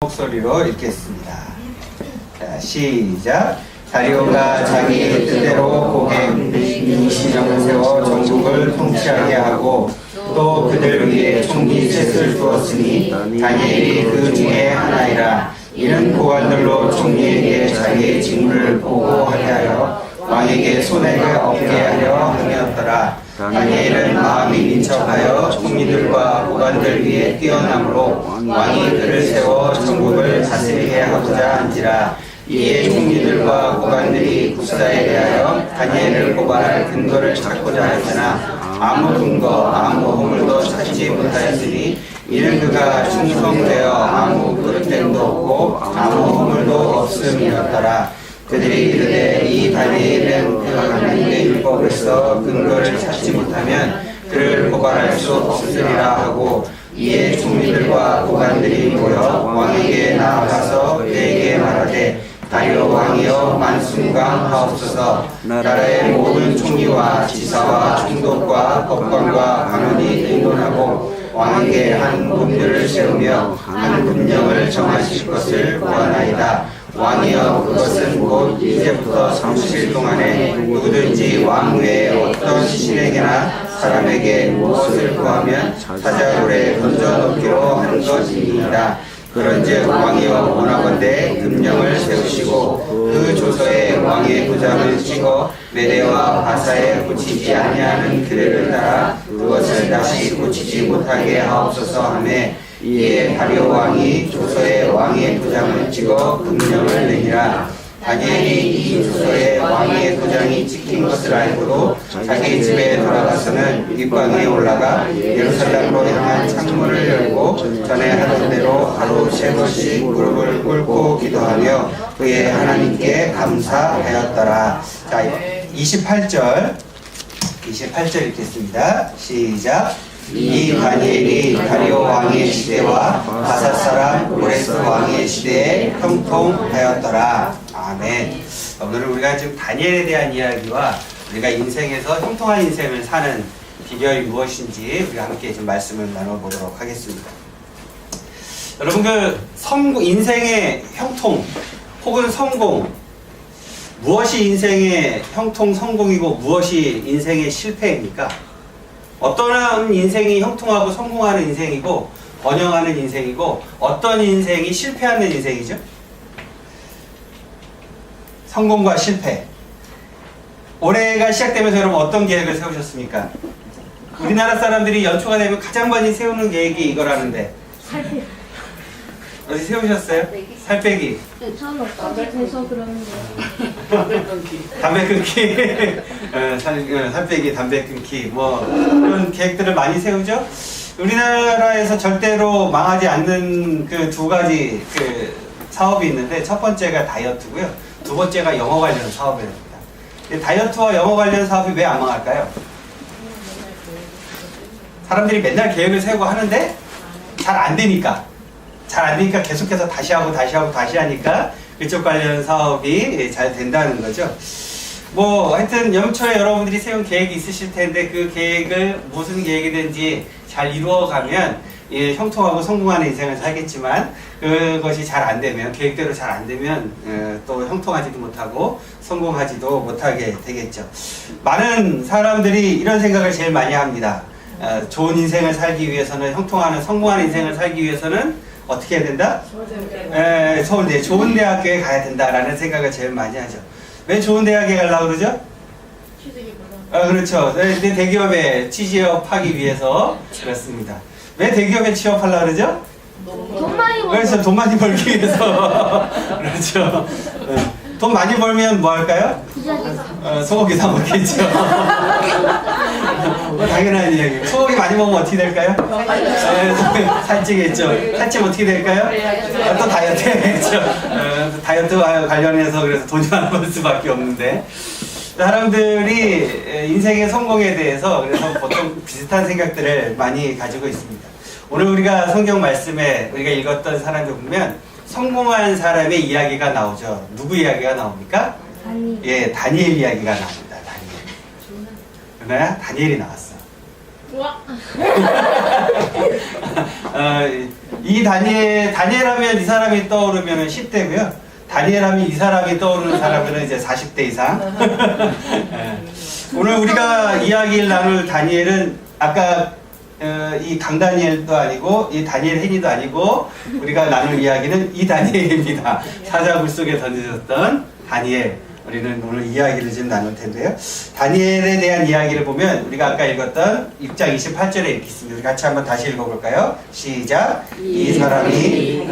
목소리로 읽겠습니다. 자, 시작. 다리오가 자기 뜻대로 고개 신령을 세워 전국을 통치하게 하고 또 그들 위에 총리 셋을 두었으니 다니엘이 그 중에 하나이라. 이는 고관들로 총리에게 자기의 직무를 보고하게 하여 왕에게 손해가 없게 하려 함이었더라. 다니엘은 마음이 민첩하여 총리들과 고관들 위에 뛰어남으로 왕이 그를 세워 전국을 다스리게 하고자 한지라. 이에 총리들과 고관들이 국사에 대하여 다니엘을 고발할 근거를 찾고자 하였으나 아무 근거 아무 허물도 찾지 못하였으니 이는 그가 충성되어 아무 그릇됨도 없고 아무 허물도 없음이었더라. 그들이 이르되 이 다니엘은 그 하나님의 율법에서 근거를 찾지 못하면 그를 고발할 수 없으리라 하고, 이에 총리들과 고관들이 모여 왕에게 나아가서 그에게 말하되 다리오 왕이여 만순강하옵소서. 나라의 모든 총리와 지사와 총독과 법관과 관원이 의논하고 왕에게 한 군대를 세우며 한 군령을 정하실 것을 구하나이다. 왕이여 그것은 곧 이제부터 30일 동안에 누구든지 왕 외에 어떤 신에게나 사람에게 무엇을 구하면 사자굴에 던져놓기로 한 것이니이다. 그런즉 왕이여 원하건대 금령을 세우시고 그 조서에 왕의 도장을 찍어 메대와 바사에 고치지 아니하는 규례를 따라 그것을 다시 고치지 못하게 하옵소서 하며, 이에 다리오 왕이 조서에 왕의 도장을 찍어 금령을 내니라. 다니엘이 이 조서에 왕의 도장이 찍힌 것을 알고도 자기 집에 돌아가서는 윗방에 올라가 예루살렘으로 향한 창문을 열고 전에 하던 대로 하루 3번씩 무릎을 꿇고 기도하며 그의 하나님께 감사하였더라. 자, 28절 읽겠습니다. 시작. 이 다니엘이 다리오 왕의 시대와 바사 사람 고레스 왕의 시대에 형통하였더라. 아멘. 오늘은 우리가 지금 다니엘에 대한 이야기와 우리가 인생에서 형통한 인생을 사는 비결이 무엇인지 우리가 함께 좀 말씀을 나눠보도록 하겠습니다. 여러분, 인생의 형통 혹은 성공, 무엇이 인생의 형통, 성공이고 무엇이 인생의 실패입니까? 어떤 인생이 형통하고 성공하는 인생이고 번영하는 인생이고 어떤 인생이 실패하는 인생이죠? 성공과 실패. 올해가 시작되면서 여러분 어떤 계획을 세우셨습니까? 우리나라 사람들이 연초가 되면 가장 많이 세우는 계획이 이거라는데 살빼기. 어디 세우셨어요? 살 빼기. 저는 어떻게 돼서 그러는데. 담배 끊기. 살 빼기, 담배 끊기. 뭐 그런 계획들을 많이 세우죠. 우리나라에서 절대로 망하지 않는 그 2가지 그 사업이 있는데, 첫 번째가 다이어트고요. 2번째가 영어 관련 사업입니다. 다이어트와 영어 관련 사업이 왜 안 망할까요? 사람들이 맨날 계획을 세우고 하는데 잘 안 되니까. 계속해서 다시 하니까 그쪽 관련 사업이 잘 된다는 거죠. 뭐 하여튼 연초에 여러분들이 세운 계획이 있으실 텐데 그 계획을 무슨 계획이든지 잘 이루어가면 형통하고 성공하는 인생을 살겠지만, 그것이 잘 안 되면, 계획대로 잘 안 되면 또 형통하지도 못하고 성공하지도 못하게 되겠죠. 많은 사람들이 이런 생각을 제일 많이 합니다. 좋은 인생을 살기 위해서는, 형통하는 성공하는 인생을 살기 위해서는 어떻게 해야 된다? 서울대 좋은 대학교에 가야 된다라는 생각을 제일 많이 하죠. 왜 좋은 대학에 가려고 그러죠? 그렇죠. 대기업에 취업하기 위해서 그렇습니다. 왜 대기업에 취업하려고 그러죠? 돈 많이 벌. 그래서 돈 많이 벌기 위해서. 그렇죠. 돈 많이 벌면 뭐 할까요? 소고기 사 먹겠죠. 당연한 이야기예요. 소고기 많이 먹으면 어떻게 될까요? 살찌겠죠. 살찌면 어떻게 될까요? 또 다이어트 해야겠죠. 다이어트와 관련해서 그래서 돈이 많이 벌 수밖에 없는데, 사람들이 인생의 성공에 대해서 그래서 보통 비슷한 생각들을 많이 가지고 있습니다. 오늘 우리가 성경 말씀에 우리가 읽었던 사람들 보면 성공한 사람의 이야기가 나오죠. 누구 이야기가 나옵니까? 다니엘. 다니엘 이야기가 나옵니다. 다니엘이 나왔어. 이 다니엘 하면 이 사람이 떠오르면 10대고요. 다니엘 하면 이 사람이 떠오르는 사람들은 이제 40대 이상. 예. 오늘 우리가 이야기를 나눌 다니엘은 아까 이 강다니엘도 아니고 이 다니엘 헤니도 아니고 우리가 나눌 이야기는 이 다니엘입니다. 사자굴 속에 던져졌던 다니엘. 우리는 오늘 이야기를 좀 나눌 텐데요. 다니엘에 대한 이야기를 보면 우리가 아까 읽었던 6장 28절에 이렇게 있습니다. 우리 같이 한번 다시 읽어볼까요? 시작. 이 사람이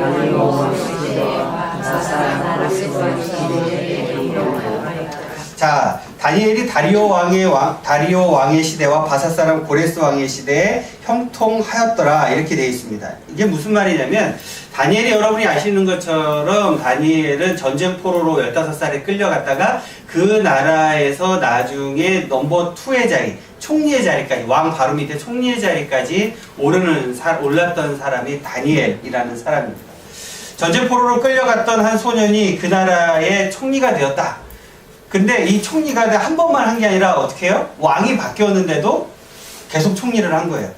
자, 다니엘이 다리오 왕의 시대와 바사 사람 고레스 왕의 시대에 형통하였더라 이렇게 되어 있습니다. 이게 무슨 말이냐면 다니엘이 여러분이 아시는 것처럼 다니엘은 전쟁 포로로 15살에 끌려갔다가 그 나라에서 나중에 넘버 2의 자리, 총리의 자리까지, 왕 바로 밑에 총리의 자리까지 올랐던 사람이 다니엘이라는 사람입니다. 전쟁 포로로 끌려갔던 한 소년이 그 나라의 총리가 되었다. 근데 이 총리가 한 번만 한 게 아니라 어떻게 해요? 왕이 바뀌었는데도 계속 총리를 한 거예요.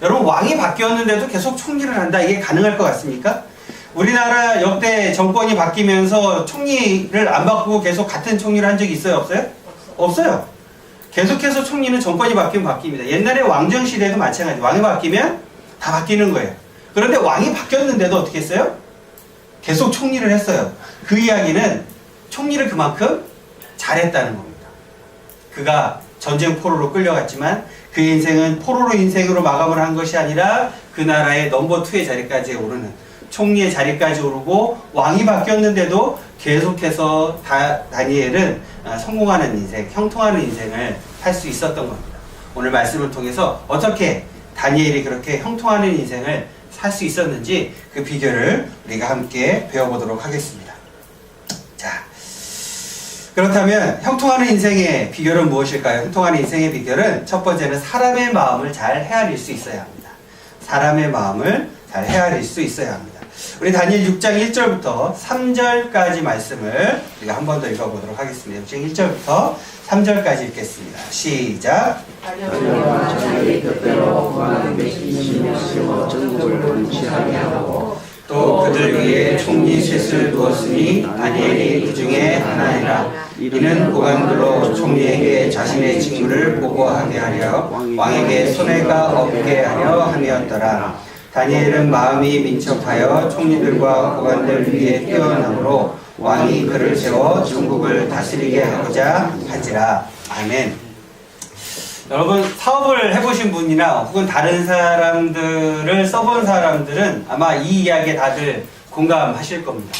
여러분, 왕이 바뀌었는데도 계속 총리를 한다. 이게 가능할 것 같습니까? 우리나라 역대 정권이 바뀌면서 총리를 안 바꾸고 계속 같은 총리를 한 적이 있어요? 없어요? 없어요. 계속해서 총리는 정권이 바뀌면 바뀝니다. 옛날에 왕정 시대도 마찬가지. 왕이 바뀌면 다 바뀌는 거예요. 그런데 왕이 바뀌었는데도 어떻게 했어요? 계속 총리를 했어요. 그 이야기는 총리를 그만큼 잘했다는 겁니다. 그가 전쟁 포로로 끌려갔지만 그 인생은 포로로 인생으로 마감을 한 것이 아니라 그 나라의 넘버 2의 자리까지 오르는, 총리의 자리까지 오르고 왕이 바뀌었는데도 계속해서 다니엘은 성공하는 인생, 형통하는 인생을 할 수 있었던 겁니다. 오늘 말씀을 통해서 어떻게 다니엘이 그렇게 형통하는 인생을 살 수 있었는지 그 비결을 우리가 함께 배워보도록 하겠습니다. 자, 그렇다면 형통하는 인생의 비결은 무엇일까요? 형통하는 인생의 비결은 첫 번째는 사람의 마음을 잘 헤아릴 수 있어야 합니다. 사람의 마음을 잘 헤아릴 수 있어야 합니다. 우리 다니엘 6장 1절부터 3절까지 말씀을 우리가 한 번 더 읽어보도록 하겠습니다. 6장 1절부터 3절까지 읽겠습니다. 시작. 다니엘과 자기 뜻대로 구하는 백성을 세워 전국을 통치하게 하고 또 그들 위에 총리 셋을 두었으니 다니엘이 그 중에 하나이라. 이는 고관들로 총리에게 자신의 직무를 보고하게 하려 왕에게 손해가 없게 하려 함이었더라. 다니엘은 마음이 민첩하여 총리들과 고관들 위에 뛰어남으로 왕이 그를 세워 중국을 다스리게 하고자 하지라. 아멘. 여러분, 사업을 해보신 분이나 혹은 다른 사람들을 써본 사람들은 아마 이 이야기에 다들 공감하실 겁니다.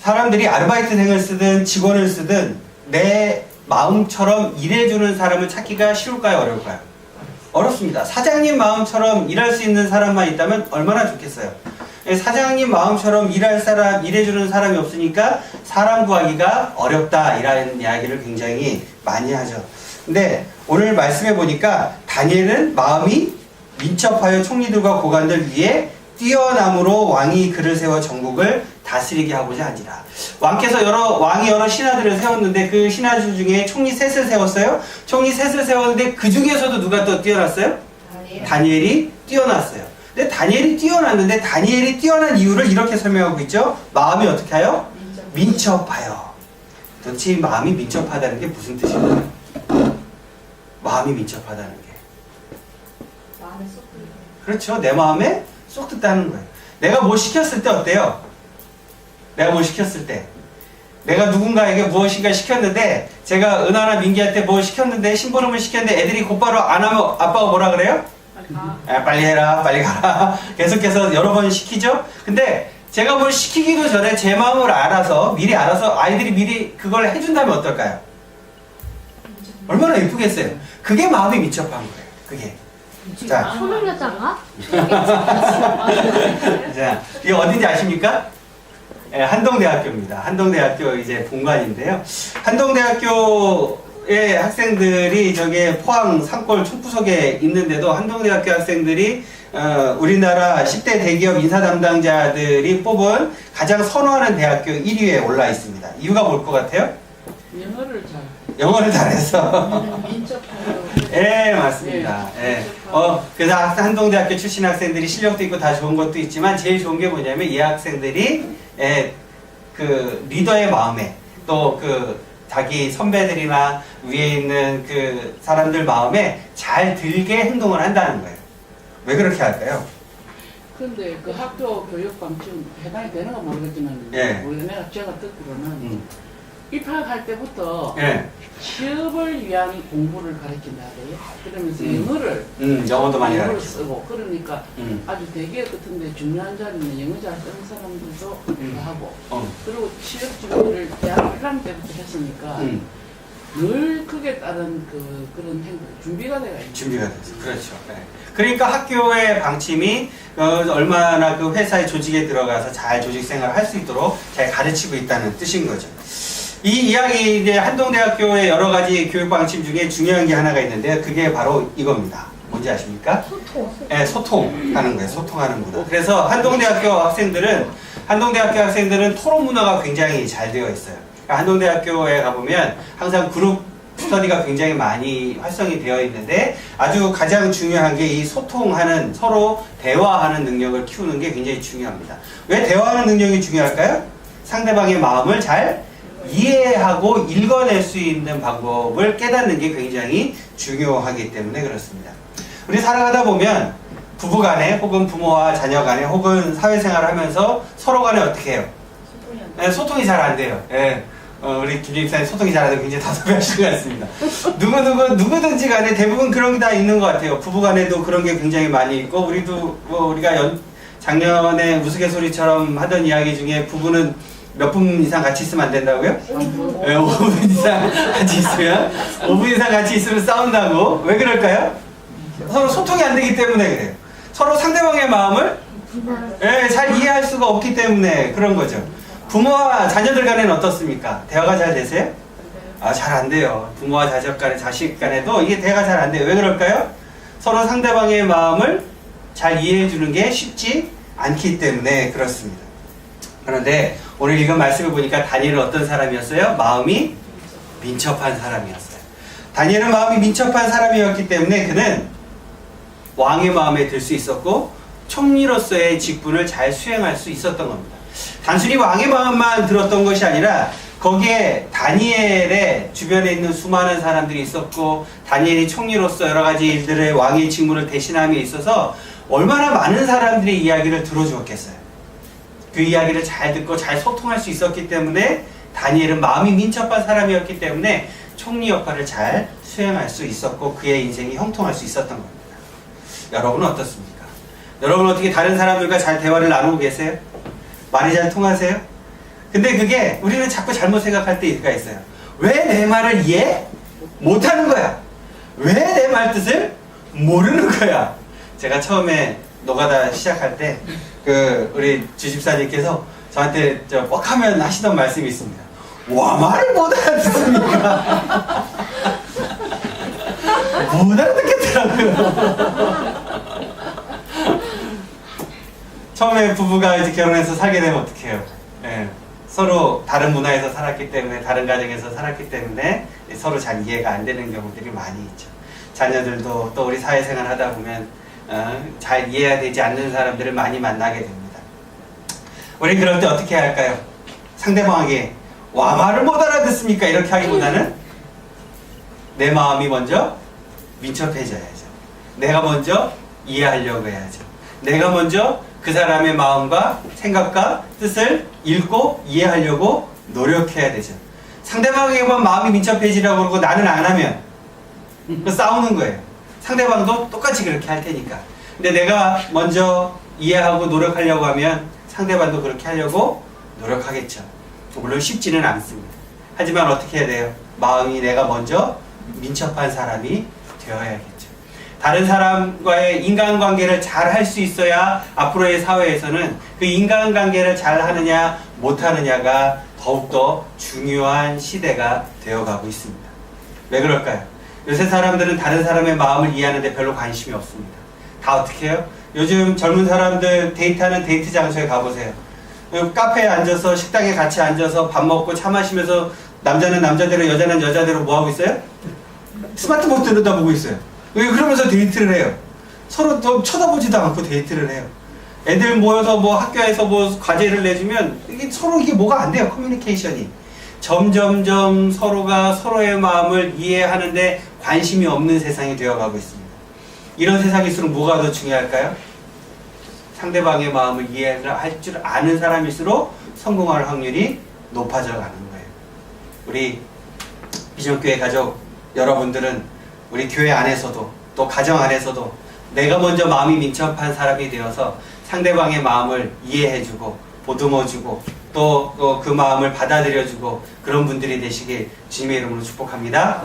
사람들이 아르바이트생을 쓰든 직원을 쓰든 내 마음처럼 일해주는 사람을 찾기가 쉬울까요? 어려울까요? 어렵습니다. 사장님 마음처럼 일할 수 있는 사람만 있다면 얼마나 좋겠어요. 사장님 마음처럼 일해주는 사람이 없으니까 사람 구하기가 어렵다, 이라는 이야기를 굉장히 많이 하죠. 근데 오늘 말씀해 보니까 다니엘은 마음이 민첩하여 총리들과 고관들 위에 뛰어남으로 왕이 그를 세워 전국을 다스리게 하고자 하니라. 왕이 여러 신하들을 세웠는데 그 신하들 중에 총리 셋을 세웠어요. 총리 셋을 세웠는데 그 중에서도 누가 또 뛰어났어요? 다니엘이 뛰어났어요. 근데 다니엘이 뛰어났는데 다니엘이 뛰어난 이유를 이렇게 설명하고 있죠. 마음이 어떻게 하여? 민첩하여. 도대체 이 마음이 민첩하다는 게 무슨 뜻일까요? 마음이 민첩하다는 게. 그렇죠. 내 마음에 쏙 든다는 거예요. 내가 뭐 시켰을 때 어때요? 내가 뭐 시켰을 때. 내가 누군가에게 무엇인가 시켰는데, 제가 은하나 민기한테 뭐 시켰는데, 심부름을 시켰는데 애들이 곧바로 안 하면 아빠가 뭐라 그래요? 빨리 해라, 빨리 가라. 계속해서 여러 번 시키죠? 근데 제가 뭘 시키기도 전에 제 마음을 미리 알아서 아이들이 미리 그걸 해준다면 어떨까요? 얼마나 예쁘겠어요? 그게 마음이 민첩한 거예요. 그게. 자, 초능력자가? 자, 이게 어딘지 아십니까? 예, 한동대학교입니다. 한동대학교 이제 본관인데요. 한동대학교의 학생들이 저게 포항 산골 총구석에 있는데도 한동대학교 학생들이 우리나라 10대 대기업 인사 담당자들이 뽑은 가장 선호하는 대학교 1위에 올라 있습니다. 이유가 뭘 것 같아요? 영어를 잘해서. 예, 맞습니다. 예. 그래서 한동대학교 출신 학생들이 실력도 있고 다 좋은 것도 있지만 제일 좋은 게 뭐냐면 이 학생들이 그 리더의 마음에 또 그 자기 선배들이나 위에 있는 그 사람들 마음에 잘 들게 행동을 한다는 거예요. 왜 그렇게 할까요? 근데 그 학교 교육 방침 해당이 되는가 모르겠지만 예. 우리 제가 듣기로는 입학할 때부터 예. 취업을 위한 공부를 가르친다 그래요. 그러면서 영어를 영어도 많이 영어를 가르치고. 쓰고 그러니까 아주 대기업 같은데 중요한 자리는 영어 잘 쓰는 사람들도 하고 그리고 취업 준비를 대학 1학년 때부터 했으니까 늘 그게 따른 그런 행동 준비가 돼가 있는 준비가 됐어. 그렇죠. 네. 그러니까 학교의 방침이 얼마나 그 회사의 조직에 들어가서 잘 조직 생활을 할 수 있도록 잘 가르치고 있다는 뜻인 거죠. 이 이야기 이제 한동대학교의 여러 가지 교육 방침 중에 중요한 게 하나가 있는데 그게 바로 이겁니다. 뭔지 아십니까? 소통. 네, 소통하는 거예요. 소통하는 문화. 그래서 한동대학교 학생들은 토론 문화가 굉장히 잘 되어 있어요. 그러니까 한동대학교에 가보면 항상 그룹 스터디가 굉장히 많이 활성이 되어 있는데 아주 가장 중요한 게 이 소통하는 서로 대화하는 능력을 키우는 게 굉장히 중요합니다. 왜 대화하는 능력이 중요할까요? 상대방의 마음을 잘 이해하고 읽어낼 수 있는 방법을 깨닫는 게 굉장히 중요하기 때문에 그렇습니다. 우리 살아가다 보면 부부간에 혹은 부모와 자녀간에 혹은 사회생활을 하면서 서로 간에 어떻게 해요? 소통이 잘 안 돼요. 예. 우리 김진입사님 소통이 잘 안 돼서 굉장히 답답해하신 것 같습니다. 누구든지 간에 대부분 그런 게 다 있는 것 같아요. 부부 간에도 그런 게 굉장히 많이 있고 우리도 우리가 작년에 우스갯소리처럼 하던 이야기 중에 부부는 몇 분 이상 같이 있으면 안 된다고요? 5분. 네, 5분 이상 같이 있으면 5분 이상 같이 있으면 싸운다고. 왜 그럴까요? 서로 소통이 안 되기 때문에 그래요. 서로 상대방의 마음을 잘 이해할 수가 없기 때문에 그런 거죠. 부모와 자녀들 간에는 어떻습니까? 대화가 잘 되세요? 잘 안 돼요. 부모와 자식 간에도 이게 대화가 잘 안 돼요. 왜 그럴까요? 서로 상대방의 마음을 잘 이해해 주는 게 쉽지 않기 때문에 그렇습니다. 그런데 오늘 읽은 말씀을 보니까 다니엘은 어떤 사람이었어요? 마음이 민첩한 사람이었어요. 다니엘은 마음이 민첩한 사람이었기 때문에 그는 왕의 마음에 들 수 있었고 총리로서의 직분을 잘 수행할 수 있었던 겁니다. 단순히 왕의 마음만 들었던 것이 아니라 거기에 다니엘의 주변에 있는 수많은 사람들이 있었고 다니엘이 총리로서 여러 가지 일들의 왕의 직무를 대신함에 있어서 얼마나 많은 사람들의 이야기를 들어주었겠어요. 그 이야기를 잘 듣고 잘 소통할 수 있었기 때문에 다니엘은 마음이 민첩한 사람이었기 때문에 총리 역할을 잘 수행할 수 있었고 그의 인생이 형통할 수 있었던 겁니다. 여러분은 어떻습니까? 여러분 어떻게 다른 사람들과 잘 대화를 나누고 계세요? 말이 잘 통하세요? 근데 그게 우리는 자꾸 잘못 생각할 때가 있어요. 왜 내 말을 이해 못하는 거야? 왜 내 말 뜻을 모르는 거야? 제가 처음에 노가다 시작할 때 우리 주집사님께서 저한테 뻑하면 하시던 말씀이 있습니다. 와, 말을 못 알아듣습니까? 못 알아듣겠더라고요. 처음에 부부가 이제 결혼해서 살게 되면 어떻게 해요? 예, 서로 다른 문화에서 살았기 때문에 다른 가정에서 살았기 때문에 서로 잘 이해가 안 되는 경우들이 많이 있죠. 자녀들도 또 우리 사회생활 하다 보면 잘 이해가 되지 않는 사람들을 많이 만나게 됩니다. 우리 그럴 때 어떻게 할까요? 상대방에게 와, 말을 못 알아듣습니까? 이렇게 하기보다는 내 마음이 먼저 민첩해져야죠. 내가 먼저 이해하려고 해야죠. 내가 먼저 그 사람의 마음과 생각과 뜻을 읽고 이해하려고 노력해야 되죠. 상대방에게만 마음이 민첩해지라고 그러고 나는 안 하면 싸우는 거예요. 상대방도 똑같이 그렇게 할 테니까. 근데 내가 먼저 이해하고 노력하려고 하면 상대방도 그렇게 하려고 노력하겠죠. 물론 쉽지는 않습니다. 하지만 어떻게 해야 돼요? 마음이 내가 먼저 민첩한 사람이 되어야겠죠. 다른 사람과의 인간관계를 잘 할 수 있어야 앞으로의 사회에서는 그 인간관계를 잘 하느냐 못하느냐가 더욱더 중요한 시대가 되어가고 있습니다. 왜 그럴까요? 요새 사람들은 다른 사람의 마음을 이해하는데 별로 관심이 없습니다. 다 어떻게 해요? 요즘 젊은 사람들 데이트하는 데이트 장소에 가보세요. 카페에 앉아서 식당에 같이 앉아서 밥 먹고 차 마시면서 남자는 남자대로 여자는 여자대로 뭐 하고 있어요? 스마트폰 들여다보고 있어요. 그러면서 데이트를 해요. 서로 또 쳐다보지도 않고 데이트를 해요. 애들 모여서 뭐 학교에서 뭐 과제를 내주면 이게 서로 이게 뭐가 안 돼요. 커뮤니케이션이. 점점점 서로가 서로의 마음을 이해하는데 관심이 없는 세상이 되어가고 있습니다. 이런 세상일수록 뭐가 더 중요할까요? 상대방의 마음을 이해할 줄 아는 사람일수록 성공할 확률이 높아져 가는 거예요. 우리 비전교회 가족 여러분들은 우리 교회 안에서도 또 가정 안에서도 내가 먼저 마음이 민첩한 사람이 되어서 상대방의 마음을 이해해주고 보듬어주고 또 그 마음을 받아들여주고 그런 분들이 되시길 주님의 이름으로 축복합니다.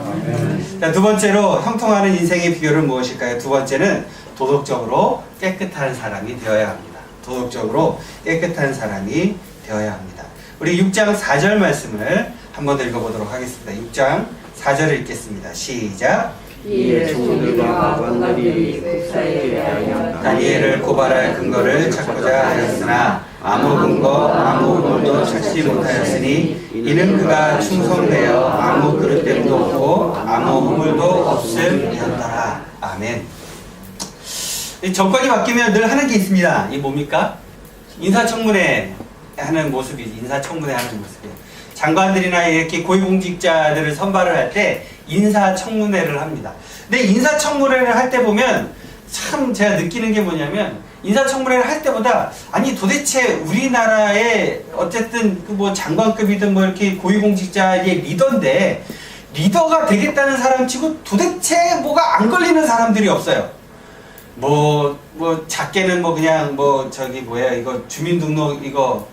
자, 두 번째로 형통하는 인생의 비결은 무엇일까요? 두 번째는 도덕적으로 깨끗한 사람이 되어야 합니다. 도덕적으로 깨끗한 사람이 되어야 합니다. 우리 6장 4절 말씀을 한 번 더 읽어보도록 하겠습니다. 6장 4절을 읽겠습니다. 시작. 이에 종들과 왕들이 국사에 대하여 다니엘을 고발할 근거를 찾고자 하였으나 아무 근거 아무 물도 찾지 못하였으니 이는 그가 충성되어 아무 그릇됨도 없고 아무 우물도 없음이었더라. 아멘. 이 정권이 바뀌면 늘 하는 게 있습니다. 이 뭡니까? 인사청문회 하는 모습이 인사청문회 하는 모습이에요. 장관들이나 이렇게 고위공직자들을 선발을 할 때 인사청문회를 합니다. 근데 인사청문회를 할 때 보면 참 제가 느끼는 게 뭐냐면 인사청문회를 할 때보다 아니 도대체 우리나라의 어쨌든 그 뭐 장관급이든 뭐 이렇게 고위공직자의 리더인데 리더가 되겠다는 사람 치고 도대체 뭐가 안 걸리는 사람들이 없어요. 뭐 작게는 뭐 그냥 뭐 저기 뭐야 이거 주민등록 이거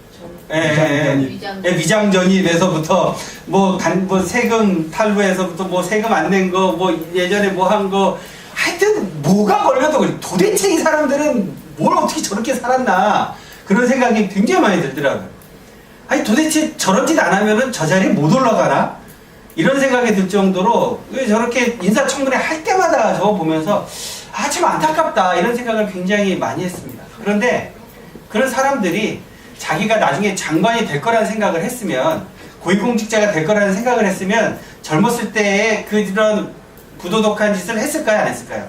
위장 전입에서부터 뭐 세금 탈루에서부터 뭐 세금 안 낸 거 뭐 예전에 뭐 한 거 하여튼 뭐가 걸려도 그래. 도대체 이 사람들은 뭘 어떻게 저렇게 살았나 그런 생각이 굉장히 많이 들더라고요. 아니 도대체 저런 짓 안 하면은 저 자리에 못 올라가나 이런 생각이 들 정도로 왜 저렇게 인사청문회 할 때마다 저거 보면서 아 참 안타깝다 이런 생각을 굉장히 많이 했습니다. 그런데 그런 사람들이 자기가 나중에 장관이 될 거라는 생각을 했으면 고위공직자가 될 거라는 생각을 했으면 젊었을 때에 그런 부도덕한 짓을 했을까요? 안 했을까요?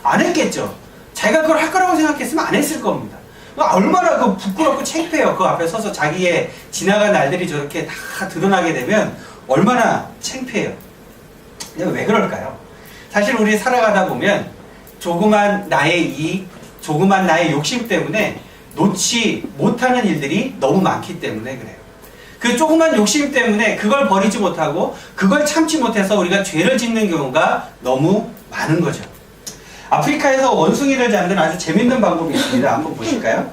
안 했겠죠. 자기가 그걸 할 거라고 생각했으면 안 했을 겁니다. 얼마나 그 부끄럽고 창피해요. 그 앞에 서서 자기의 지나간 날들이 저렇게 다 드러나게 되면 얼마나 창피해요. 근데 왜 그럴까요? 사실 우리 살아가다 보면 조그만 나의 이익, 조그만 나의 욕심 때문에 놓지 못하는 일들이 너무 많기 때문에 그래요. 그 조그만 욕심 때문에 그걸 버리지 못하고 그걸 참지 못해서 우리가 죄를 짓는 경우가 너무 많은 거죠. 아프리카에서 원숭이를 잡는 아주 재밌는 방법이 있습니다. 한번 보실까요?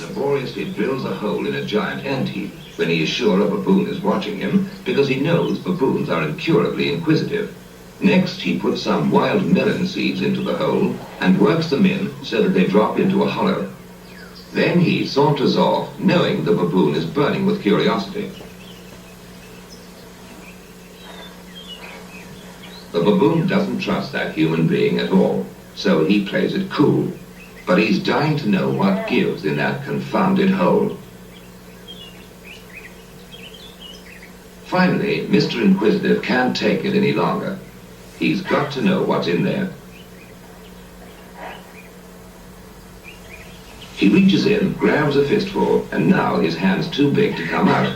Laboriously drills a hole in a giant ant-heap when he is sure a baboon is watching him because he knows baboons are incurably inquisitive. Next, he puts some wild melon seeds into the hole and works them in so that they drop into a hollow. Then he saunters off, knowing the baboon is burning with curiosity. The baboon doesn't trust that human being at all, so he plays it cool. But he's dying to know what gives in that confounded hole. Finally, Mr. Inquisitive can't take it any longer. He's got to know what's in there. He reaches in, grabs a fistful, and now his hand's too big to come out.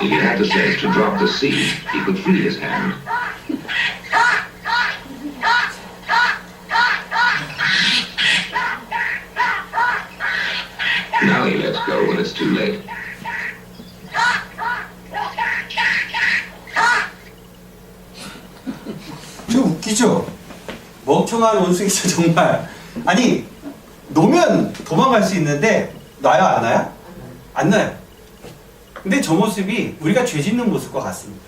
If he had the sense to drop the seed, he could free his hand. Now he lets go when it's too late. 좀 웃기죠? 멍청한 원숭이죠 정말. 아니 놓으면 도망갈 수 있는데 놔요 안 놔요? 안 놔요. 근데 저 모습이 우리가 죄 짓는 모습과 같습니다.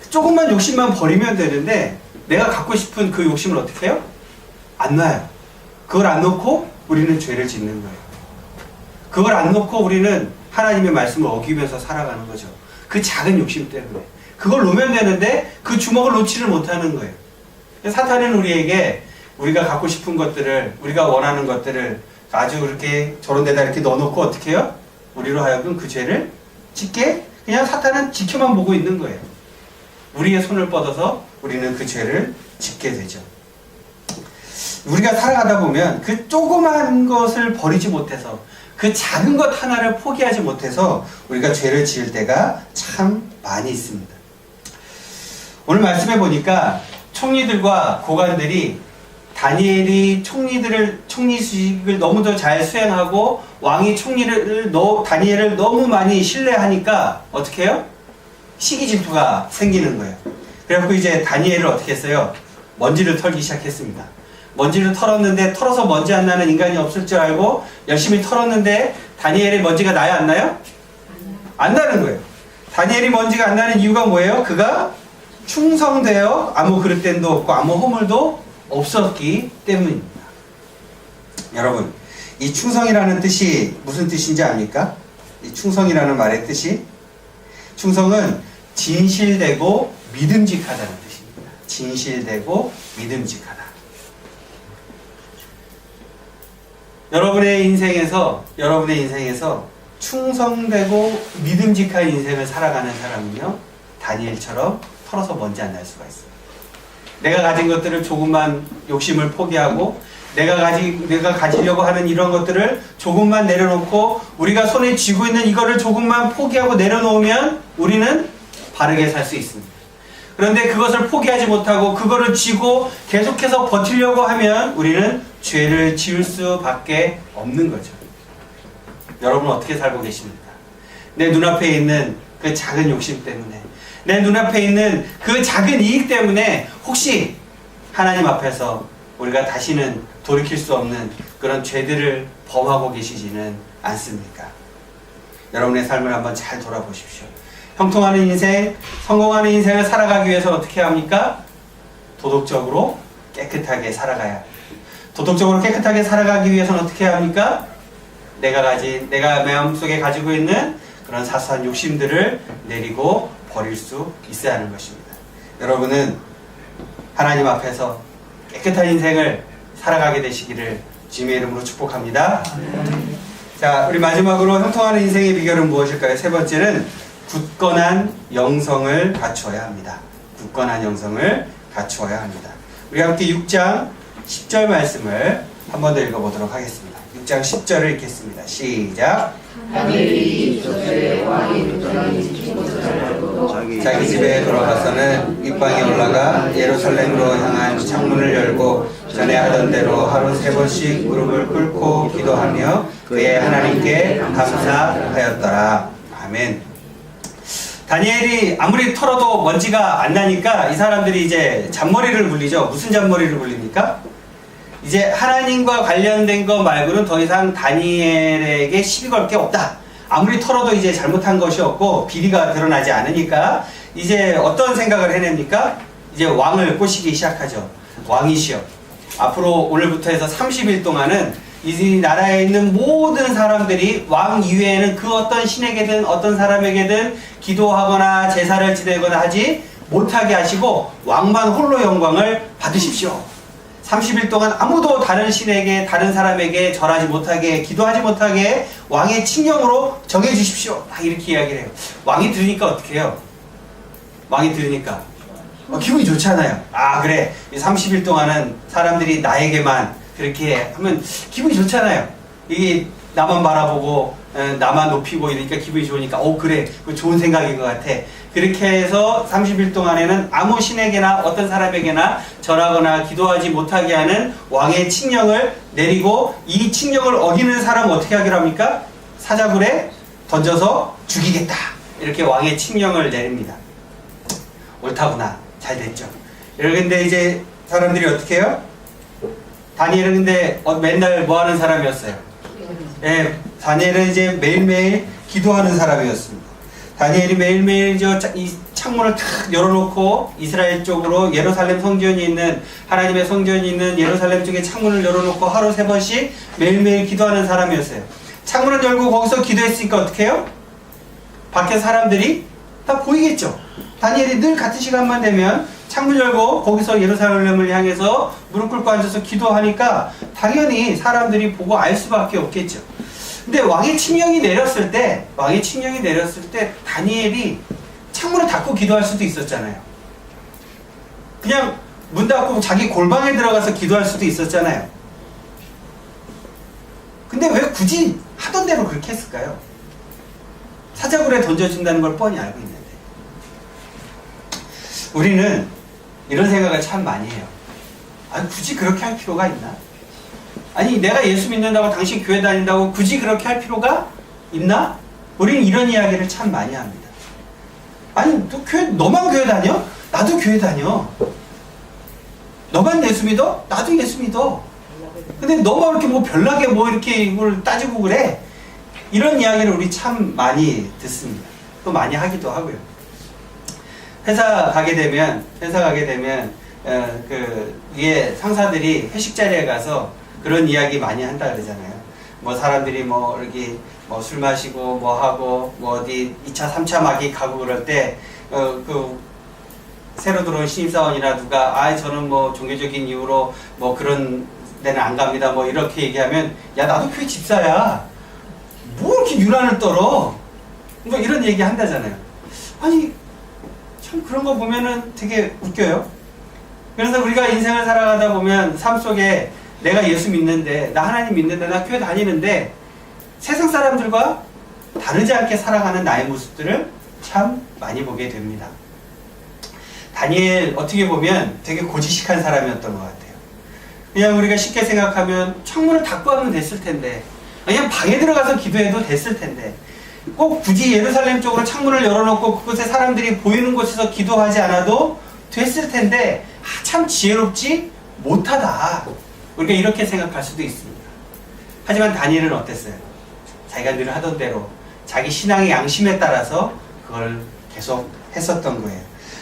조금만 욕심만 버리면 되는데 내가 갖고 싶은 그 욕심을 어떻게 해요? 안 놔요. 그걸 안 놓고 우리는 죄를 짓는 거예요. 그걸 안 놓고 우리는 하나님의 말씀을 어기면서 살아가는 거죠. 그 작은 욕심 때문에. 그걸 놓으면 되는데 그 주먹을 놓지를 못하는 거예요. 사탄은 우리에게 우리가 갖고 싶은 것들을, 우리가 원하는 것들을 아주 이렇게 저런 데다 이렇게 넣어놓고 어떻게 해요? 우리로 하여금 그 죄를 짙게 그냥 사탄은 지켜만 보고 있는 거예요. 우리의 손을 뻗어서 우리는 그 죄를 짓게 되죠. 우리가 살아가다 보면 그 조그만 것을 버리지 못해서 그 작은 것 하나를 포기하지 못해서 우리가 죄를 지을 때가 참 많이 있습니다. 오늘 말씀해 보니까 총리들과 고관들이 다니엘이 총리직을 너무도 잘 수행하고 왕이 다니엘을 너무 많이 신뢰하니까 어떻게 해요? 시기 질투가 생기는 거예요. 그래갖고 이제 다니엘을 어떻게 했어요? 먼지를 털기 시작했습니다. 먼지를 털었는데 털어서 먼지 안 나는 인간이 없을 줄 알고 열심히 털었는데 다니엘의 먼지가 나요? 안 나요? 안 나는 거예요. 다니엘이 먼지가 안 나는 이유가 뭐예요? 그가 충성되어 아무 그릇됨도 없고 아무 허물도 없었기 때문입니다. 여러분, 이 충성이라는 뜻이 무슨 뜻인지 압니까? 이 충성이라는 말의 뜻이, 충성은 진실되고 믿음직하다는 뜻입니다. 진실되고 믿음직하다. 여러분의 인생에서 충성되고 믿음직한 인생을 살아가는 사람은요, 다니엘처럼 털어서 먼지 안 날 수가 있어요. 내가 가진 것들을 조금만 욕심을 포기하고 내가 가지려고 하는 이런 것들을 조금만 내려놓고 우리가 손에 쥐고 있는 이거를 조금만 포기하고 내려놓으면 우리는 바르게 살 수 있습니다. 그런데 그것을 포기하지 못하고 그거를 쥐고 계속해서 버티려고 하면 우리는 죄를 지을 수밖에 없는 거죠. 여러분 어떻게 살고 계십니까? 내 눈앞에 있는 그 작은 욕심 때문에, 내 눈앞에 있는 그 작은 이익 때문에 혹시 하나님 앞에서 우리가 다시는 돌이킬 수 없는 그런 죄들을 범하고 계시지는 않습니까? 여러분의 삶을 한번 잘 돌아보십시오. 형통하는 인생, 성공하는 인생을 살아가기 위해서 어떻게 합니까? 도덕적으로 깨끗하게 살아가야 합니다. 도덕적으로 깨끗하게 살아가기 위해서는 어떻게 해야 합니까? 내가 마음속에 가지고 있는 그런 사소한 욕심들을 내리고 버릴 수 있어야 하는 것입니다. 여러분은 하나님 앞에서 깨끗한 인생을 살아가게 되시기를 주님의 이름으로 축복합니다. 자, 우리 마지막으로 형통하는 인생의 비결은 무엇일까요? 세 번째는 굳건한 영성을 갖추어야 합니다. 굳건한 영성을 갖추어야 합니다. 우리 함께 6장 10절 말씀을 한 번 더 읽어보도록 하겠습니다. 6장 10절을 읽겠습니다. 시작. 다니엘이 조세의 왕이 도전하는 친구들을 알고 자기 집에 돌아가서는 윗방에 올라가 예루살렘으로 향한 창문을 열고 전에 하던 대로 하루 3번씩 무릎을 꿇고 기도하며 그의 하나님께 감사하였더라. 아멘. 다니엘이 아무리 털어도 먼지가 안 나니까 이 사람들이 이제 잔머리를 굴리죠. 무슨 잔머리를 굴립니까? 이제 하나님과 관련된 거 말고는 더 이상 다니엘에게 시비 걸 게 없다. 아무리 털어도 이제 잘못한 것이 없고 비리가 드러나지 않으니까 이제 어떤 생각을 해냅니까? 이제 왕을 꼬시기 시작하죠. 왕이시여, 앞으로 오늘부터 해서 30일 동안은 이 나라에 있는 모든 사람들이 왕 이외에는 그 어떤 신에게든 어떤 사람에게든 기도하거나 제사를 지내거나 하지 못하게 하시고 왕만 홀로 영광을 받으십시오. 30일 동안 아무도 다른 신에게 다른 사람에게 절하지 못하게 기도하지 못하게 왕의 칙령으로 정해주십시오. 막 이렇게 이야기를 해요. 왕이 들으니까 어떻게 해요? 왕이 들으니까 기분이 좋잖아요. 아 그래, 30일 동안은 사람들이 나에게만 그렇게 하면 기분이 좋잖아요. 이게 나만 바라보고 나만 높이 보이니까 기분이 좋으니까 그래, 그 좋은 생각인 것 같아. 그렇게 해서 30일 동안에는 아무 신에게나 어떤 사람에게나 절하거나 기도하지 못하게 하는 왕의 칙령을 내리고 이 칙령을 어기는 사람은 어떻게 하기로 합니까? 사자굴에 던져서 죽이겠다. 이렇게 왕의 칙령을 내립니다. 옳다구나. 잘 됐죠. 그런데 이제 사람들이 어떻게 해요? 다니엘은 근데 맨날 뭐 하는 사람이었어요? 예, 다니엘은 이제 매일매일 기도하는 사람이었습니다. 다니엘이 매일매일 이 창문을 탁 열어놓고 이스라엘 쪽으로 예루살렘 성전이 있는 하나님의 성전이 있는 예루살렘 쪽에 창문을 열어놓고 하루 3번씩 매일매일 기도하는 사람이었어요. 창문을 열고 거기서 기도했으니까 어떻게 해요? 밖에 사람들이 다 보이겠죠. 다니엘이 늘 같은 시간만 되면 창문 열고 거기서 예루살렘을 향해서 무릎 꿇고 앉아서 기도하니까 당연히 사람들이 보고 알 수밖에 없겠죠. 근데 왕의 칙령이 내렸을 때 다니엘이 창문을 닫고 기도할 수도 있었잖아요. 그냥 문 닫고 자기 골방에 들어가서 기도할 수도 있었잖아요. 근데 왜 굳이 하던 대로 그렇게 했을까요? 사자굴에 던져준다는 걸 뻔히 알고 있는데. 우리는 이런 생각을 참 많이 해요. 아니, 굳이 그렇게 할 필요가 있나? 아니, 내가 예수 믿는다고 당신 교회 다닌다고 굳이 그렇게 할 필요가 있나? 우리는 이런 이야기를 참 많이 합니다. 아니, 너만 교회 다녀? 나도 교회 다녀. 너만 예수 믿어? 나도 예수 믿어. 근데 너가 이렇게 뭐 별나게 뭐 이렇게 이걸 따지고 그래? 이런 이야기를 우리 참 많이 듣습니다. 또 많이 하기도 하고요. 회사 가게 되면 그 위에 상사들이 회식 자리에 가서 그런 이야기 많이 한다 그러잖아요. 뭐 사람들이 뭐 이렇게 뭐 술 마시고 뭐 하고 뭐 어디 2차 3차 막이 가고 그럴 때 그 새로 들어온 신입사원이나 누가 저는 뭐 종교적인 이유로 뭐 그런 데는 안 갑니다 뭐 이렇게 얘기하면 야 나도 교회 집사야 뭐 이렇게 유난을 떨어 뭐 이런 얘기 한다잖아요. 아니 참 그런 거 보면은 되게 웃겨요. 그래서 우리가 인생을 살아가다 보면 삶 속에 내가 예수 믿는데 나 하나님 믿는데 나 교회 다니는데 세상 사람들과 다르지 않게 살아가는 나의 모습들을 참 많이 보게 됩니다. 다니엘 어떻게 보면 되게 고지식한 사람이었던 것 같아요. 그냥 우리가 쉽게 생각하면 창문을 닫고 하면 됐을 텐데 그냥 방에 들어가서 기도해도 됐을 텐데 꼭 굳이 예루살렘 쪽으로 창문을 열어놓고 그곳에 사람들이 보이는 곳에서 기도하지 않아도 됐을 텐데 참 지혜롭지 못하다. 우리가 이렇게 생각할 수도 있습니다. 하지만 다니엘은 어땠어요? 자기가 늘 하던 대로 자기 신앙의 양심에 따라서 그걸 계속 했었던 거예요.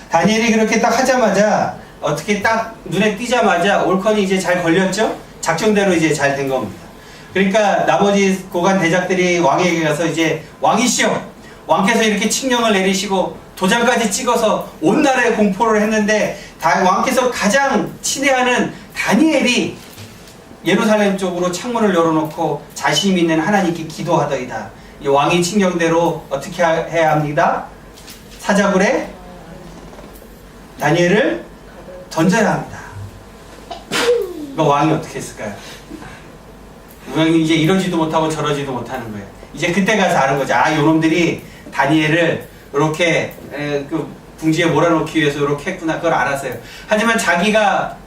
다니엘이 그렇게 딱 하자마자 어떻게 딱 눈에 띄자마자 올컨이 이제 잘 걸렸죠? 작정대로 이제 잘 된 겁니다. 그러니까 나머지 고관 대작들이 왕에게 가서 이제 왕이시여 왕께서 이렇게 칙령을 내리시고 도장까지 찍어서 온 나라에 공포를 했는데 왕께서 가장 친애하는 다니엘이 예루살렘 쪽으로 창문을 열어놓고 자신이 믿는 하나님께 기도하더이다. 이 왕의 칙령대로 어떻게 해야 합니다? 사자굴에 다니엘을 던져야 합니다. 그러니까 왕이 어떻게 했을까요? 왕이 이제 이러지도 못하고 저러지도 못하는 거예요. 이제 그때 가서 아는 거죠. 요놈들이 다니엘을 이렇게 그 궁지에 몰아넣기 위해서 이렇게 했구나. 그걸 알았어요. 하지만 자기가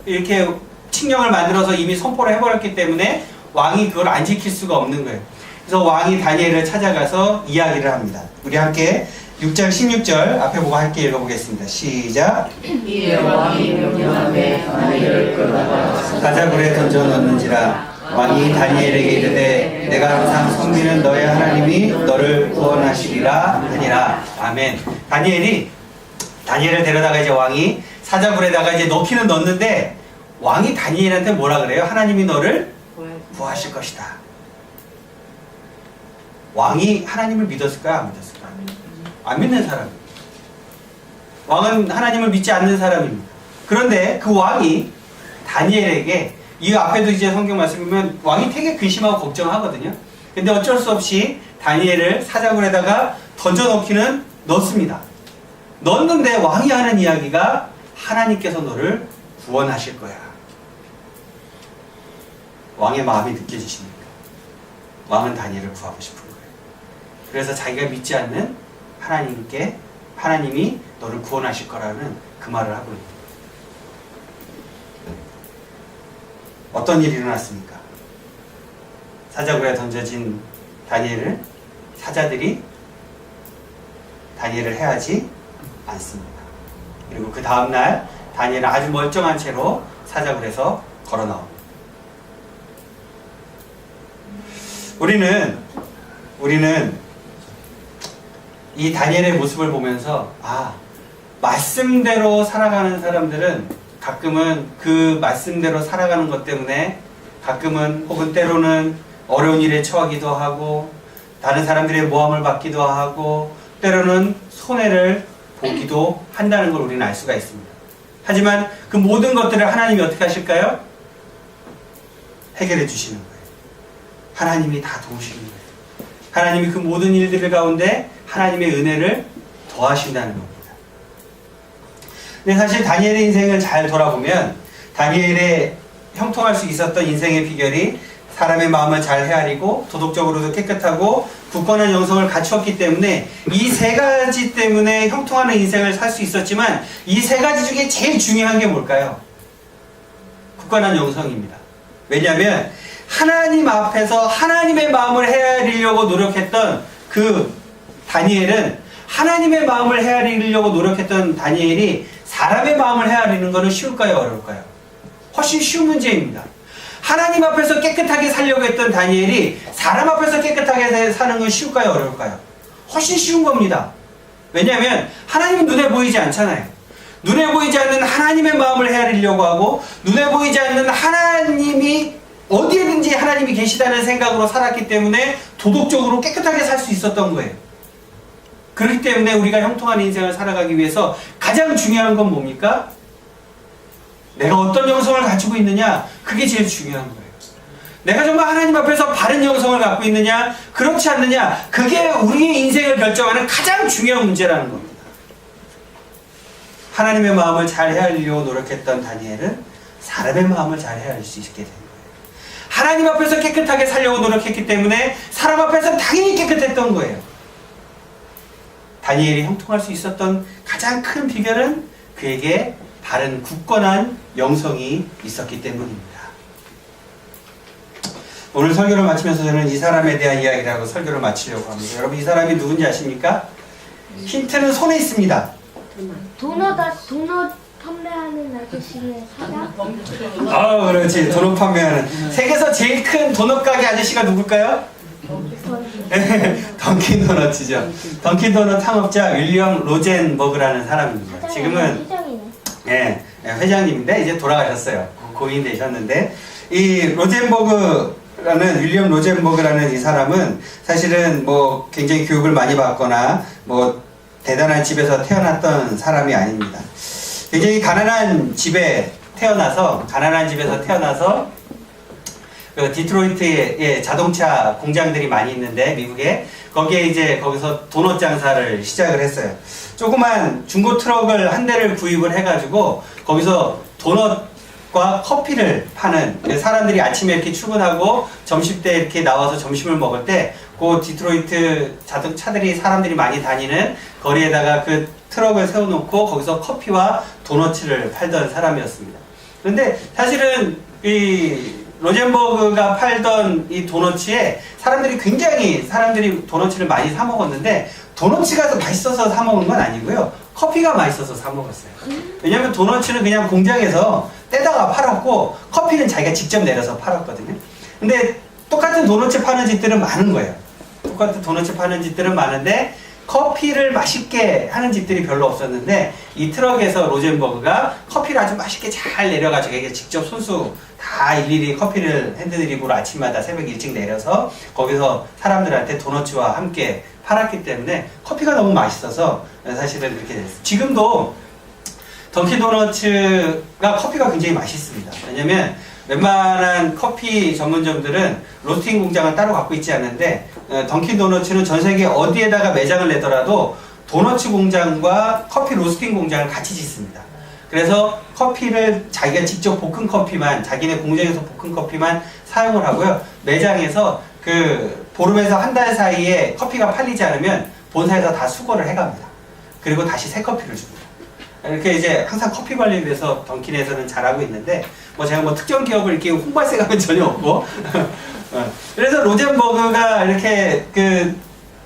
이렇게 칙령을 만들어서 이미 선포를 해버렸기 때문에 왕이 그걸 안 지킬 수가 없는 거예요. 그래서 왕이 다니엘을 찾아가서 이야기를 합니다. 우리 함께 6장 16절 앞에 보고 함께 읽어보겠습니다. 시작. 이에 왕이 명령하되 다니엘을 끌어다가 사자굴에 던져 넣는지라. 왕이 다니엘에게 이르되 내가 항상 섬기는 너의 하나님이 너를 구원하시리라 하니라. 아멘. 다니엘을 데려다가 이제 왕이 사자굴에다가 이제 넣기는 넣는데 왕이 다니엘한테 뭐라 그래요? 하나님이 너를 구하실 것이다. 왕이 하나님을 믿었을까요? 안 믿었을까요? 안 믿는 사람입니다. 왕은 하나님을 믿지 않는 사람입니다. 그런데 그 왕이 다니엘에게 이 앞에도 이제 성경 말씀 보면 왕이 되게 근심하고 걱정하거든요. 근데 어쩔 수 없이 다니엘을 사자굴에다가 던져넣기는 넣습니다. 넣었는데 왕이 하는 이야기가 하나님께서 너를 구원하실 거야. 왕의 마음이 느껴지십니까? 왕은 다니엘을 구하고 싶은 거예요. 그래서 자기가 믿지 않는 하나님이 너를 구원하실 거라는 그 말을 하고 있다. 어떤 일이 일어났습니까? 사자굴에 던져진 다니엘을 사자들이 다니엘을 해하지 않습니다. 그리고 그 다음날 다니엘은 아주 멀쩡한 채로 사자굴에서 걸어 나옵니다. 우리는 이 다니엘의 모습을 보면서 말씀대로 살아가는 사람들은 가끔은 그 말씀대로 살아가는 것 때문에 가끔은 혹은 때로는 어려운 일에 처하기도 하고 다른 사람들의 모함을 받기도 하고 때로는 손해를 보기도 한다는 걸 우리는 알 수가 있습니다. 하지만 그 모든 것들을 하나님이 어떻게 하실까요? 해결해 주시는 거예요. 하나님이 다 도우시는 거예요. 하나님이 그 모든 일들 가운데 하나님의 은혜를 더하신다는 겁니다. 근데 사실 다니엘의 인생을 잘 돌아보면 다니엘의 형통할 수 있었던 인생의 비결이 사람의 마음을 잘 헤아리고 도덕적으로도 깨끗하고 굳건한 영성을 갖추었기 때문에 이 세 가지 때문에 형통하는 인생을 살 수 있었지만 이 세 가지 중에 제일 중요한 게 뭘까요? 굳건한 영성입니다. 왜냐하면 하나님 앞에서 하나님의 마음을 헤아리려고 노력했던 그 다니엘은 하나님의 마음을 헤아리려고 노력했던 다니엘이 사람의 마음을 헤아리는 것은 쉬울까요? 어려울까요? 훨씬 쉬운 문제입니다. 하나님 앞에서 깨끗하게 살려고 했던 다니엘이 사람 앞에서 깨끗하게 사는 건 쉬울까요? 어려울까요? 훨씬 쉬운 겁니다. 왜냐하면 하나님은 눈에 보이지 않잖아요. 눈에 보이지 않는 하나님의 마음을 헤아리려고 하고 눈에 보이지 않는 하나님이 어디에든지 하나님이 계시다는 생각으로 살았기 때문에 도덕적으로 깨끗하게 살 수 있었던 거예요. 그렇기 때문에 우리가 형통한 인생을 살아가기 위해서 가장 중요한 건 뭡니까? 내가 어떤 영성을 가지고 있느냐, 그게 제일 중요한 거예요. 내가 정말 하나님 앞에서 바른 영성을 갖고 있느냐, 그렇지 않느냐, 그게 우리의 인생을 결정하는 가장 중요한 문제라는 겁니다. 하나님의 마음을 잘 헤아리려고 노력했던 다니엘은 사람의 마음을 잘 헤아릴 수 있게 된 거예요. 하나님 앞에서 깨끗하게 살려고 노력했기 때문에 사람 앞에서 당연히 깨끗했던 거예요. 다니엘이 형통할 수 있었던 가장 큰 비결은 그에게 바른 굳건한 영성이 있었기 때문입니다. 오늘 설교를 마치면서 저는 이 사람에 대한 이야기라고 설교를 마치려고 합니다. 여러분 이 사람이 누군지 아십니까? 힌트는 손에 있습니다. 도넛 판매하는 아저씨의 사장? 그렇지. 도넛 판매하는 세계에서 제일 큰 도넛 가게 아저씨가 누굴까요? 던킨 도넛이죠. 던킨 도넛 창업자 윌리엄 로젠버그라는 사람입니다. 지금은 회장이네. 회장님인데 이제 돌아가셨어요. 고인 되셨는데 이 로젠버그라는 윌리엄 로젠버그라는 이 사람은 사실은 뭐 굉장히 교육을 많이 받거나 뭐 대단한 집에서 태어났던 사람이 아닙니다. 굉장히 가난한 집에서 태어나서 그 디트로이트에 자동차 공장들이 많이 있는데 미국에 거기서 도넛 장사를 시작을 했어요. 조그만 중고 트럭을 한 대를 구입을 해가지고 거기서 도넛과 커피를 파는, 사람들이 아침에 이렇게 출근하고 점심 때 이렇게 나와서 점심을 먹을 때 그 디트로이트 자동차들이 사람들이 많이 다니는 거리에다가 그 트럭을 세워놓고 거기서 커피와 도넛을 팔던 사람이었습니다. 그런데 사실은 이 로젠버그가 팔던 이 도너츠에 사람들이 도너츠를 많이 사 먹었는데 도너츠가 맛있어서 사 먹은 건 아니고요. 커피가 맛있어서 사 먹었어요. 왜냐면 도너츠는 그냥 공장에서 떼다가 팔았고 커피는 자기가 직접 내려서 팔았거든요. 근데 똑같은 도너츠 파는 집들은 많은 거예요. 똑같은 도너츠 파는 집들은 많은데 커피를 맛있게 하는 집들이 별로 없었는데 이 트럭에서 로젠버그가 커피를 아주 맛있게 잘 내려가지고 이게 직접 손수 다 일일이 커피를 핸드드립으로 아침마다 새벽 일찍 내려서 거기서 사람들한테 도너츠와 함께 팔았기 때문에 커피가 너무 맛있어서 사실은 그렇게 됐어요. 지금도 던킨 도너츠가 커피가 굉장히 맛있습니다. 왜냐면 웬만한 커피 전문점들은 로스팅 공장을 따로 갖고 있지 않는데 던킨 도너츠는 전 세계 어디에다가 매장을 내더라도 도너츠 공장과 커피 로스팅 공장을 같이 짓습니다. 그래서 커피를 자기가 직접 볶은 커피만, 자기네 공장에서 볶은 커피만 사용을 하고요. 매장에서 그 보름에서 한 달 사이에 커피가 팔리지 않으면 본사에서 다 수거를 해갑니다. 그리고 다시 새 커피를 줍니다. 이렇게 이제 항상 커피 관리에 대해서 던킨에서는 잘하고 있는데 제가 특정 기업을 이렇게 홍보할 생각은 전혀 없고 그래서 로젠버그가 이렇게 그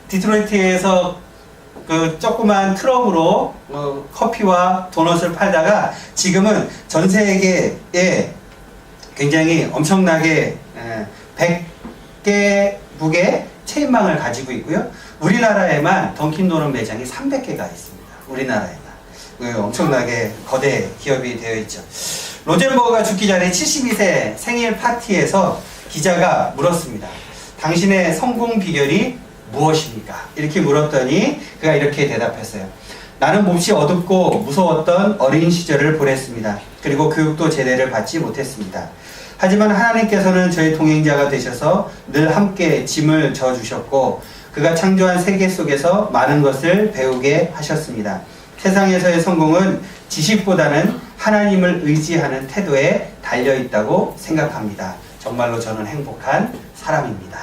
디트로이트에서 그 조그만 트럭으로 커피와 도넛을 팔다가 지금은 전 세계에 굉장히 엄청나게 100개국의 체인망을 가지고 있고요. 우리나라에만 던킨 도넛 매장이 300개가 있습니다. 우리나라에만. 엄청나게 거대 기업이 되어 있죠. 로젠버그가 죽기 전에 72세 생일 파티에서 기자가 물었습니다. 당신의 성공 비결이 무엇입니까? 이렇게 물었더니 그가 이렇게 대답했어요. 나는 몹시 어둡고 무서웠던 어린 시절을 보냈습니다. 그리고 교육도 제대를 받지 못했습니다. 하지만 하나님께서는 저희 동행자가 되셔서 늘 함께 짐을 져주셨고 그가 창조한 세계 속에서 많은 것을 배우게 하셨습니다. 세상에서의 성공은 지식보다는 하나님을 의지하는 태도에 달려있다고 생각합니다. 정말로 저는 행복한 사람입니다.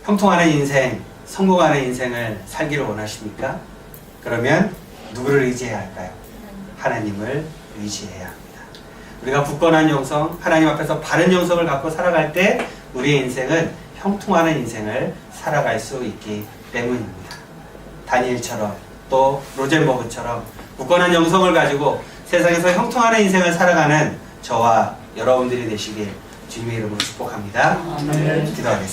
형통하는 인생, 성공하는 인생을 살기를 원하십니까? 그러면 누구를 의지해야 할까요? 하나님을 의지해야 합니다. 우리가 굳건한 영성, 하나님 앞에서 바른 영성을 갖고 살아갈 때 우리의 인생은 형통하는 인생을 살아갈 수 있기 때문입니다. 다니엘처럼 또 로젠버그처럼 굳건한 영성을 가지고 세상에서 형통하는 인생을 살아가는 저와 여러분들이 되시길 주님의 이름으로 축복합니다. 기도하겠습니다.